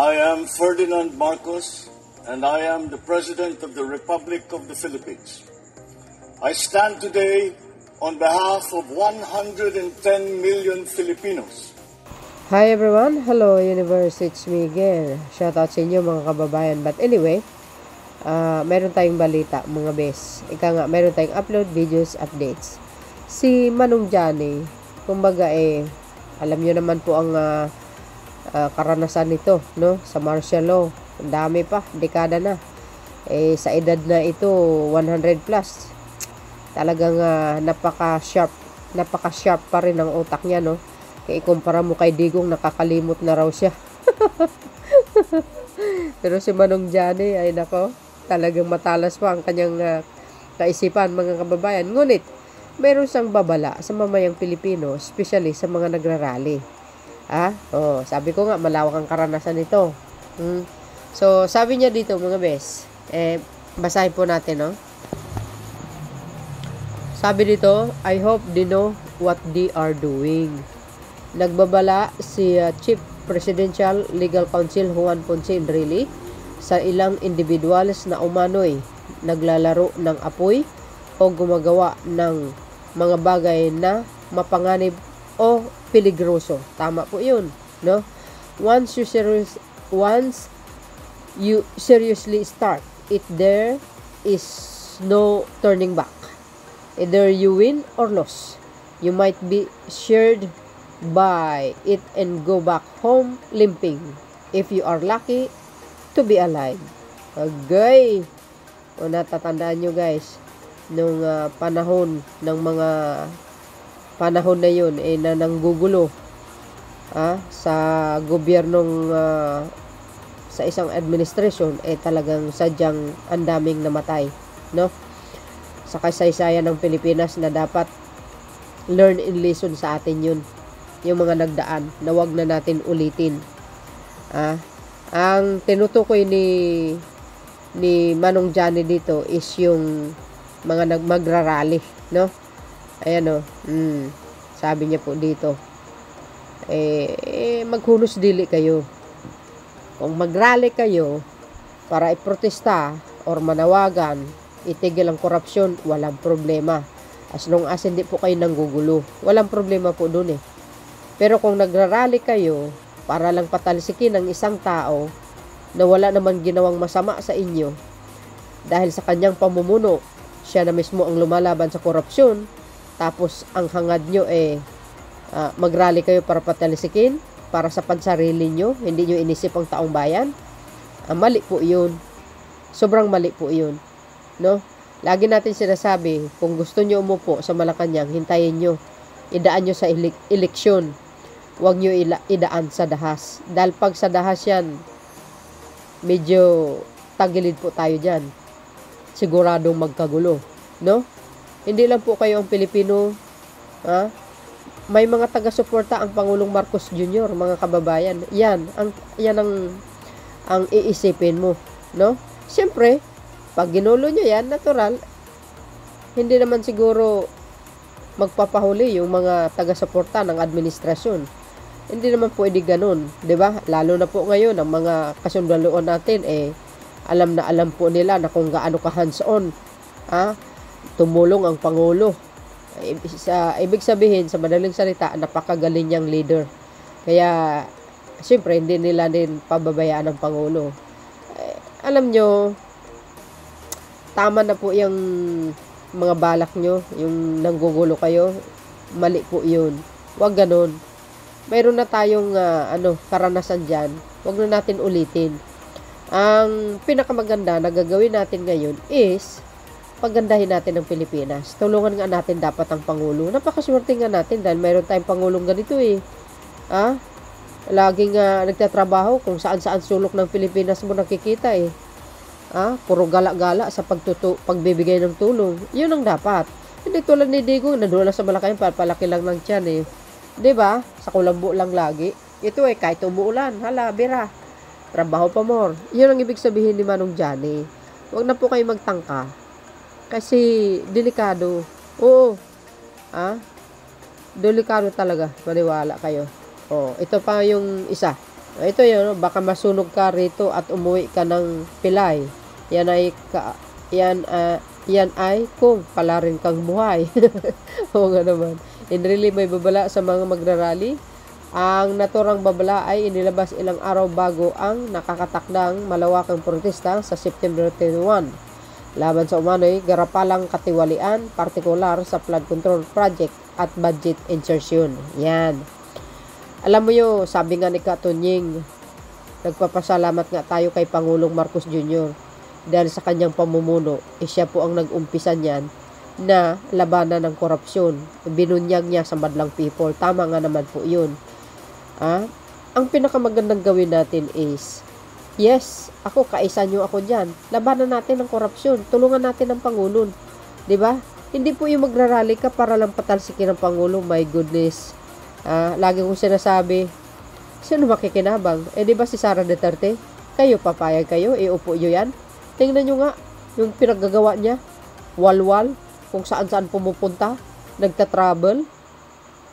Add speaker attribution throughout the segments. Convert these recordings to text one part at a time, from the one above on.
Speaker 1: I am Ferdinand Marcos, and I am the President of the Republic of the Philippines. I stand today on behalf of 110 million Filipinos.
Speaker 2: Hi everyone, hello Universe, it's me again. Shout out sa inyo mga kababayan. But anyway, meron tayong balita mga bes. Ika nga, meron tayong upload videos, updates. Si Manong Johnny, kumbaga alam nyo naman po ang karanasan nito, no? Sa martial law. Ang dami pa, dekada na. Sa edad na ito, 100 plus. Talagang napaka-sharp pa rin ang utak niya, no? Kaya ikumpara mo kay Digong, nakakalimot na raw siya. Pero si Manong Johnny, ay nako, talagang matalas pa ang kanyang kaisipan, mga kababayan. Ngunit, meron siyang babala sa mamayang Pilipino, especially sa mga nagrarally. Sabi ko nga, malawak ang karanasan nito. So, sabi niya dito, mga bes, basahin po natin, no? Sabi dito, I hope they know what they are doing. Nagbabala si Chief Presidential Legal Counsel Juan Ponce Enrile sa ilang individuals na umano'y naglalaro ng apoy o gumagawa ng mga bagay na mapanganib o peligroso. Tama po yun, no? Once you seriously start, there is no turning back. Either you win or lose. You might be shared by it and go back home limping if you are lucky to be alive. Okay. O natatandaan nyo guys, nung panahon ng mga panahon na yun na nanggugulo sa gobyernong sa isang administration, talagang sadyang ang daming namatay, no? Sa kasaysayan ng Pilipinas na dapat learn in lesson sa atin yun, yung mga nagdaan na wag na natin ulitin. Ang tinutukoy ni Manong Johnny dito is yung mga magrarally, no? Ayan o, sabi niya po dito, maghunos dili kayo. Kung magrally kayo para iprotesta or manawagan, itigil ang korupsyon, walang problema. As long as hindi po kayo nanggugulo, walang problema po dun eh. Pero kung nagrarally kayo para lang patalsikin ang isang tao na wala naman ginawang masama sa inyo, dahil sa kanyang pamumuno, siya na mismo ang lumalaban sa korupsyon, tapos ang hangad nyo magrally kayo para patalsikin, para sa pansarili nyo, hindi nyo inisip ang taong bayan, mali po yun. Sobrang mali po yun, no? Lagi natin sinasabi, kung gusto nyo umupo sa Malacanang, hintayin nyo, idaan nyo sa eleksyon, huwag nyo idaan sa dahas. Dahil pag sa dahas yan, medyo tagilid po tayo dyan. Siguradong magkagulo, no? Hindi lang po kayo ang Pilipino, may mga taga-suporta ang Pangulong Marcos Jr., mga kababayan. Yan ang iisipin mo, no? Siyempre, pag ginulo nyo yan, natural, hindi naman siguro magpapahuli yung mga taga-suporta ng administrasyon. Hindi naman pwede ganun, di ba? Lalo na po ngayon, ang mga kasundaluan natin, alam na alam po nila na kung gaano ka hands-on, tumulong ang Pangulo. Ibig sabihin, sa madaling salita, napakagaling niyang leader. Kaya, siyempre, hindi nila din pababayaan ang Pangulo. Alam nyo, tama na po yung mga balak nyo, yung nanggugulo kayo, mali po yun. Huwag ganun. Mayroon na tayong karanasan dyan. Huwag na natin ulitin. Ang pinakamaganda na gagawin natin ngayon is pagandahin natin ang Pilipinas. Tulungan nga natin dapat ang Pangulo. Napakaswerte nga natin dahil mayroon tayong Pangulong ganito Laging nagtatrabaho kung saan-saan sulok ng Pilipinas mo nakikita puro gala-gala sa pagbibigay ng tulong. Yun ang dapat. Hindi tulad ni Digong, nandoon lang sa Malacanang, palaki lang ng tiyan Diba? Sa kulambo lang lagi. Ito kahit umuulan, hala, bira. Trabaho pa more. Yun ang ibig sabihin ni Manong Johnny. Huwag na po kayo magtangka. Kasi, delikado. Oo. Delikado talaga. Maniwala kayo. Ito pa yung isa. Ito yun, baka masunog ka rito at umuwi ka ng pilay. Yan ay, yan ay kung pala rin kang buhay. Oo nga naman. In really, may babala sa mga magrarally. Ang naturang babala ay inilabas ilang araw bago ang nakakatakdang malawakang protesta sa September 21. Laban sa umano'y garapalang katiwalian, partikular sa flood control project at budget insertion. Yan. Alam mo yun, sabi nga ni Katunying, nagpapasalamat nga tayo kay Pangulong Marcos Jr. dahil sa kanyang pamumuno, siya po ang nag-umpisa niyan na labanan ng korupsyon. Binunyag niya sa madlang people. Tama nga naman po yun. Ang pinakamagandang gawin natin is, yes, ako, kaisa nyo ako dyan. Labanan natin ng korupsyon. Tulungan natin ang Pangulo. Diba? Hindi po yung magrarally ka para lang patalsikin ng Pangulo. My goodness. Lagi kong sinasabi, sino makikinabang? Diba si Sara Duterte? Kayo, papayag kayo? Iupo nyo yan? Tingnan nyo nga, yung pinaggagawa niya. Walwal, kung saan-saan pumupunta. Nagta-travel.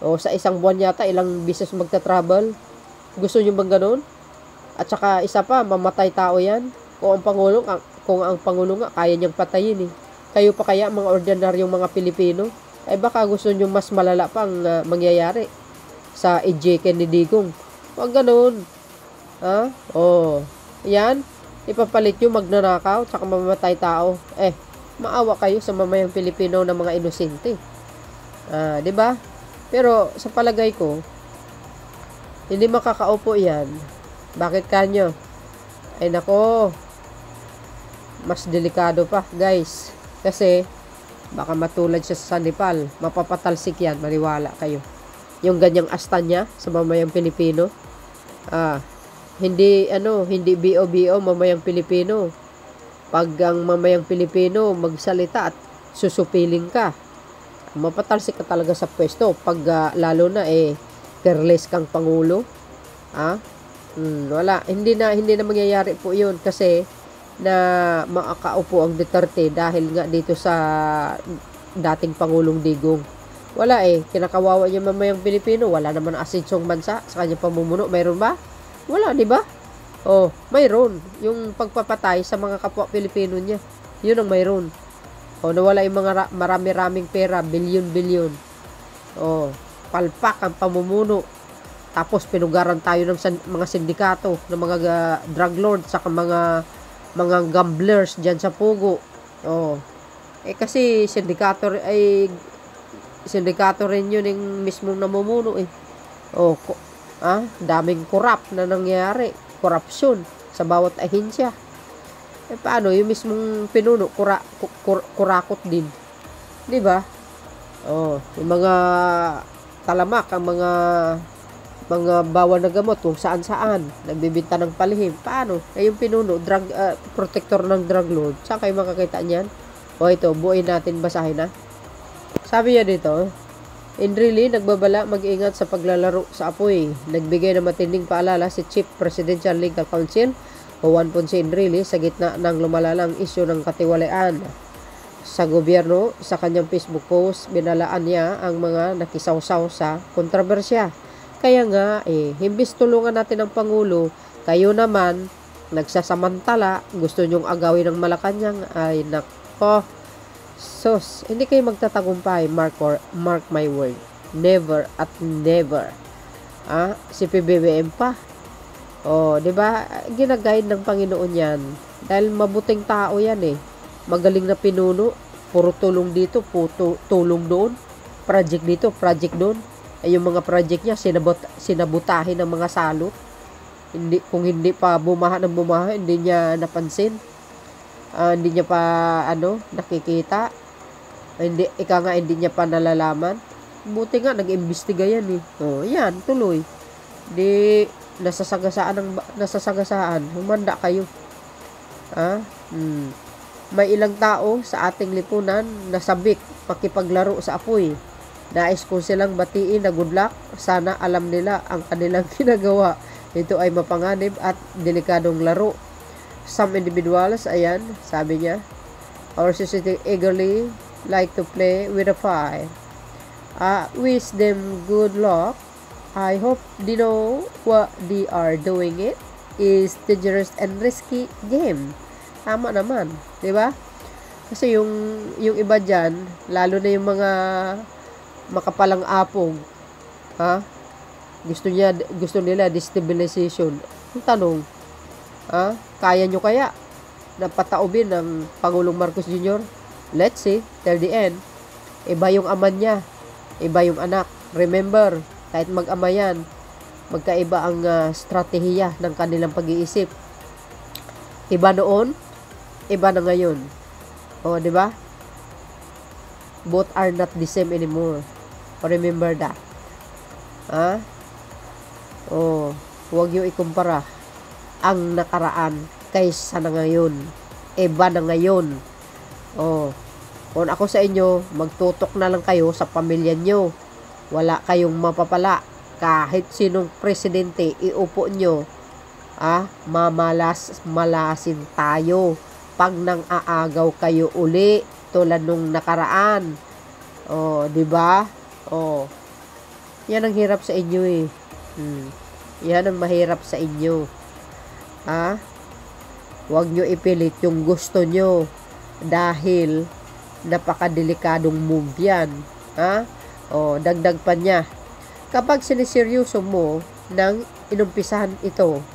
Speaker 2: O sa isang buwan yata, ilang bisis magta-travel. Gusto nyo bang ganun? At saka isa pa, mamatay tao yan. Kung ang Pangulo nga, kaya niyang patayin eh. Kayo pa kaya, mga ordinaryong mga Pilipino? Ay baka gusto nyo mas malala pang mangyayari sa EJK ni Digong. Huwag ganun. Yan. Ipapalit nyo magnanakaw tsaka mamamatay tao. Maawa kayo sa mamayang Pilipino na mga inosente. Diba? Pero sa palagay ko, hindi makakaupo yan. Bakit kanyo? Ay nako, mas delikado pa guys. Kasi baka matulad siya sa Nepal. Mapapatalsik yan, maniwala kayo. Yung ganyang asta niya sa mamayang Pilipino. Hindi BO mamayang Pilipino. Pag ang mamayang Pilipino magsalita at susupiling ka, mapatalsik ka talaga sa pwesto. Pag lalo na careless kang Pangulo. Wala. Hindi na mangyayari po yun kasi na makakaupo ang Duterte dahil nga dito sa dating Pangulong Digong. Wala kinakawawa niya mamayang Pilipino. Wala naman asinsong bansa sa kanyang pamumuno. Mayroon ba? Wala, di ba? Mayroon. Yung pagpapatay sa mga kapwa Pilipino niya. Yun ang mayroon. Nawala yung mga marami-raming pera. Bilyon-bilyon. Palpak ang pamumuno. Tapos pinugaran tayo ng mga sindikato, ng mga drug lords, saka mga gamblers dyan sa Pugo. Kasi sindikato rin yun yung mismong namumuno daming corrupt na nangyayari. Korupsyon sa bawat ahensya. Paano? Yung mismong pinuno, kurakot din. Diba? Yung mga talamak, ang mga bawal na gamot kung saan-saan, nagbibinta ng palihim. Paano? Yung pinuno, protector ng drug lord. Saan kayo makakita niyan? Ito, buuin natin, basahin na. Sabi niya dito, in really, nagbabala mag-ingat sa paglalaro sa apoy. Nagbigay ng matinding paalala si Chief Presidential Legal Counsel Juan Ponce Enrile sa gitna ng lumalalang isyu ng katiwalian sa gobyerno. Sa kanyang Facebook post, binalaan niya ang mga nakisawsaw sa kontrobersya. Kaya nga, himbis tulungan natin ang Pangulo, kayo naman, nagsasamantala, gusto nyong agawin ng Malacanang, ay nako, sus, hindi kayo magtatagumpay, mark my word. Never at never. Si PBBM pa. Di ba? Ginaguide ng Panginoon yan. Dahil mabuting tao yan Magaling na pinuno. Puro tulong dito, tulong doon. Project dito, project doon. Yung mga project niya, sinabutahin ng mga salot. Kung hindi pa bumaha, hindi niya napansin. Hindi niya pa nakikita. Hindi niya pa nalalaman. Buti nga nag-imbestiga yan yan, tuloy. Nasasagasaan. Humanda kayo. May ilang tao sa ating lipunan na sabik makipaglaro sa apoy. Nais ko silang batiin na good luck. Sana alam nila ang kanilang ginagawa. Ito ay mapanganib at delikadong laro. Some individuals, ayan, sabi niya, our society eagerly like to play with a fire. Wish them good luck. I hope they know what they are doing. It is dangerous and risky game. Tama naman, 'di ba? Kasi yung iba diyan, lalo na yung mga makapalang apog, ha? Gusto nila destabilization. Ang tanong, ha? Kaya nyo kaya na pataubin ng Pangulong Marcos Jr.? Let's see, till the end. Iba yung ama niya, iba yung anak. Remember, kahit mag-ama yan, magkaiba ang strategiya ng kanilang pag-iisip. Iba noon, iba na ngayon. O, di ba? Both are not the same anymore. Remember that. Ha? O, huwag nyo ikumpara ang nakaraan kaysa na ngayon. Iba na ngayon. O, kung ako sa inyo, magtutok na lang kayo sa pamilya nyo. Wala kayong mapapala. Kahit sinong presidente, iupo nyo, malasin tayo. Pag nang aagaw kayo uli, tulad nung nakaraan. O, di ba? O, yan ang hirap sa inyo eh. Yan ang mahirap sa inyo. Huwag nyo ipilit yung gusto nyo. Dahil, napakadelikadong move yan. O, dagdag pa niya. Kapag siniseryoso mo nang inumpisahan ito,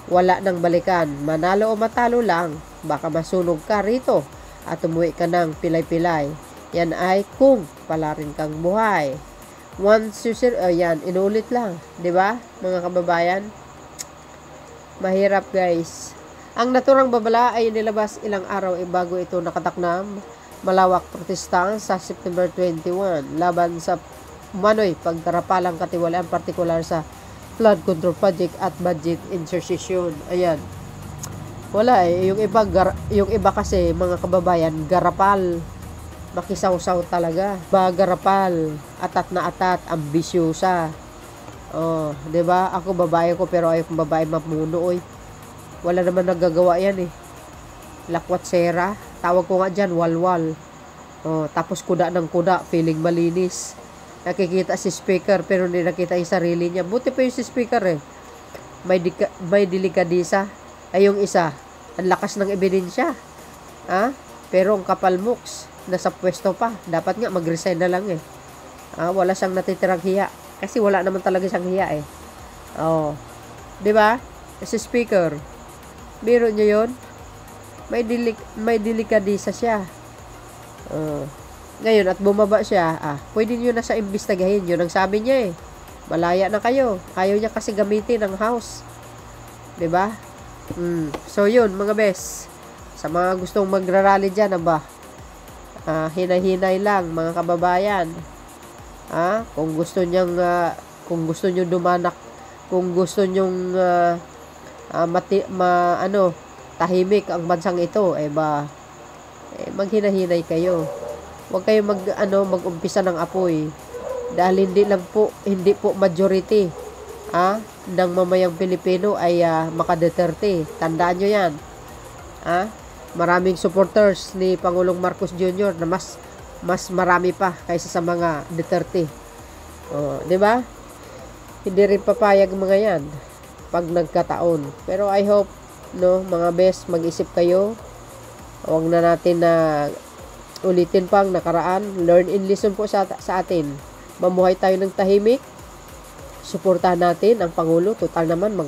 Speaker 2: wala nang balikan. Manalo o matalo lang, baka masunog ka rito at umuwi ka ng pilay-pilay. Yan ay kung pala rin kang buhay. Once you yan, inulit lang. 'Di ba, mga kababayan? Mahirap, guys. Ang naturang babala ay nilabas ilang araw bago ito nakataknam. Malawak protesta sa September 21 laban sa umano'y pagkarapalang katiwalaan, partikular sa flood control project at budget insertion. Ayan. Wala eh. Yung iba kasi, mga kababayan, garapal. Makisaw-saw talaga. Garapal. Atat na atat. Ambisyosa. Oh, 'di ba? Ako babae ko pero ayaw kong babae mamuno, oy. Wala naman nagagawa yan eh. Lakwatsera. Tawag ko nga dyan, walwal. Oh, tapos kuda ng kuda, feeling malinis. Nakikita si speaker pero hindi nakita yung sarili niya. Buti pa yung si speaker eh. May delikadisa. Ay yung isa, ang lakas ng ebidensya. Pero ang kapal mooks, nasa pwesto pa. Dapat nga mag-resign na lang eh. Wala siyang natitirang hiya. Kasi wala naman talaga siyang hiya eh. Oh. 'Di ba? Si speaker. Biro niyo 'yon. May delikadisa siya. Ngayon, at bumaba siya, pwede nyo na sa imbestigahin. Yun ang sabi niya eh. Malaya na kayo. Ayaw niya kasi gamitin ang house. 'Di ba? So yun, mga bes. Sa mga gustong magrarally dyan, hinay-hinay lang, mga kababayan. Kung gusto nyo dumanak, kung gusto nyo tahimik ang bansang ito, maghinahinay kayo. Huwag kayo mag-umpisa ng apoy. Dahil hindi po majority ng mamayang Pilipino ay makaduterte. Tandaan nyo yan. Maraming supporters ni Pangulong Marcos Jr. na mas marami pa kaysa sa mga Duterte. 'Di ba? Hindi rin papayag mga yan pag nagkataon. Pero I hope, mga best, mag-isip kayo. Huwag na natin na ulitin pang nakaraan. Learn and listen po sa atin. Mamuhay tayo ng tahimik. Suportahan natin ang Pangulo. Total naman,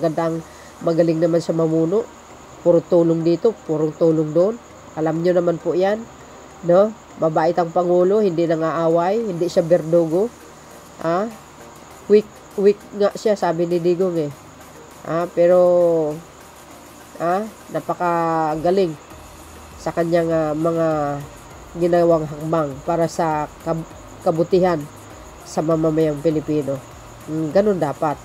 Speaker 2: magaling naman sa mamuno. Puro tulong dito, puro tulong doon. Alam nyo naman po yan. Mabait ang Pangulo, hindi nangaaway, hindi siya berdugo. Weak nga siya, sabi ni Digong eh. Pero napakagaling sa kanyang mga ginawang hakbang para sa kabutihan sa mamamayang Pilipino. Ganun dapat.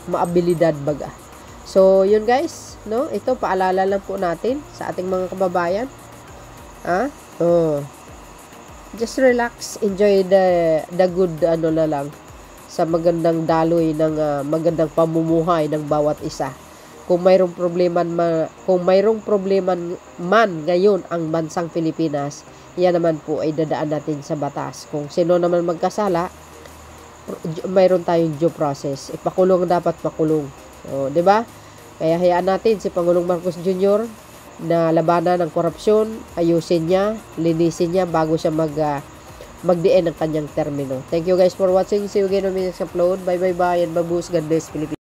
Speaker 2: Maabilidad baga. So, yun guys, ito paalala lang po natin sa ating mga kababayan. Just relax, enjoy the good na lang sa magandang daloy ng magandang pamumuhay ng bawat isa. Kung mayroong problema man ngayon ang bansang Pilipinas, yan naman po ay dadaan natin sa batas. Kung sino naman magkasala, mayroon tayong due process. Ipakulong dapat makulong. O, 'di ba? Kaya hayaan natin si Pangulong Marcos Jr. na labanan ng korupsyon, ayusin niya, linisin niya bago siya mag-DN ng kanyang termino. Thank you guys for watching. See you again on my next upload. Bye bye bye and babush. God bless Philippines.